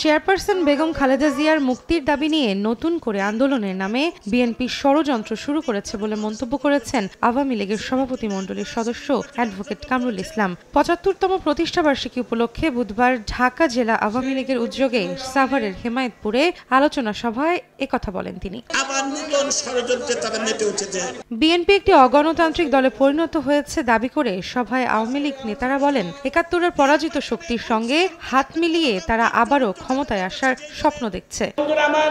Chairperson Begum Khaleda জিয়ার মুক্তির দাবি নিয়ে নতুন করে আন্দোলনের নামে বিএনপি ষড়যন্ত্র শুরু করেছে বলে মন্তব্য করেছেন আওয়ামী লীগের সভাপতিমণ্ডলীর সদস্য অ্যাডভোকেট কামরুল ইসলাম। ৭৫তম প্রতিষ্ঠাবার্ষিকী উপলক্ষে বুধবার ঢাকা জেলা আওয়ামী লীগের উদ্যোগে সাভারের হেমায়েতপুরে আলোচনা সভায় একথা বলেন তিনি। বিএনপি একটি অগণতান্ত্রিক দলে পরিণত হয়েছে দাবি করে সভায় আওয়ামী লীগ নেতারা বলেন, ৭১-এর পরাজিত শক্তির সঙ্গে হাত মিলিয়ে তারা আবারও ক্ষমতায় আসার স্বপ্ন দেখছে। আমার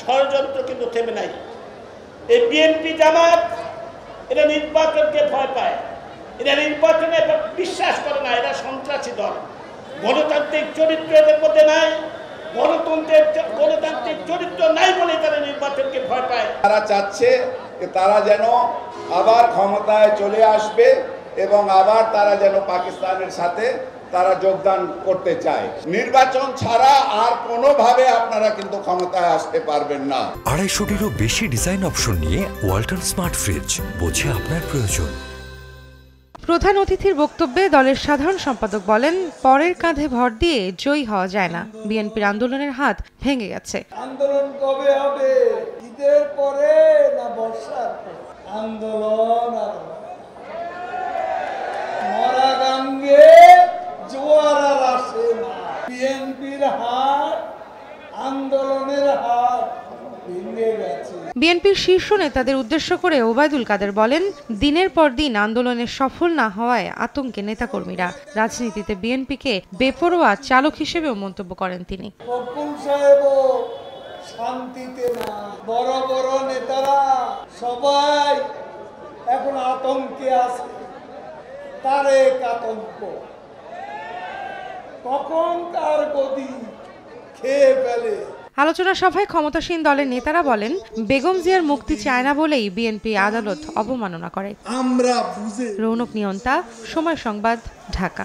ষড়যন্ত্র কিন্তু থেমে নাই। এই বিএনপি জামাত এরা নির্বাচনকে ভয় পায়, এরা নির্বাচনে বিশ্বাস করে না, এরা সন্ত্রাসী দল। গণতান্ত্রিক চরিত্র এদের মধ্যে নাই, গণতান্ত্রিক চরিত্র নাই বলে তারা নির্বাচনকে ভয় পায়। তারা চাচ্ছে যে তারা যেন আবার ক্ষমতায় চলে আসবে এবং আবার তারা যেন পাকিস্তানের সাথে তারা যোগদান করতে চায়। নির্বাচন ছাড়া আর কোনোভাবে আপনারা কিন্তু ক্ষমতায় আসতে পারবেন না। ২৫০-টিরও বেশি ডিজাইন অপশন নিয়ে ওয়ালটন স্মার্ট ফ্রিজ, বোঝে আপনার প্রয়োজন। প্রধান অতিথির বক্তব্যে দলের সাধারণ সম্পাদক বলেন, পরের কাঁধে ভর দিয়ে জয়ী হওয়া যায় না। বিএনপির আন্দোলনের হাত ভেঙে গেছে। আন্দোলন কবে হবে? ঈদের পরে না বর্ষার পরে? আন্দোলন মরা গাঙ্গে জোয়ার আর আসে না। বিএনপির হাত, আন্দোলনের হাত ভেঙে গেছে। বিএনপির শীর্ষ নেতাদের উদ্দেশ্য করে ওবায়দুল কাদের বলেন, দিনের পর দিন আন্দোলনে সফল না হওয়ায় আতঙ্কে নেতাকর্মীরা। রাজনীতিতে বিএনপিকে বেপরোয়া চালক হিসেবেও মন্তব্য করেন তিনি। ফখরুল সাহেবও শান্তিতে না, বড় বড় নেতারা সবাই এখন আতঙ্কে আছে। তারেক আতঙ্ক, কখন কার গদি খেয়ে ফেলে। আলোচনা সভায় ক্ষমতাসীন দলের নেতারা বলেন, বেগম জিয়ার মুক্তি চায় না বলেই বিএনপি আদালত অবমাননা করে। আমরা বুঝে। রৌনক নিয়ন্তা, সময় সংবাদ, ঢাকা।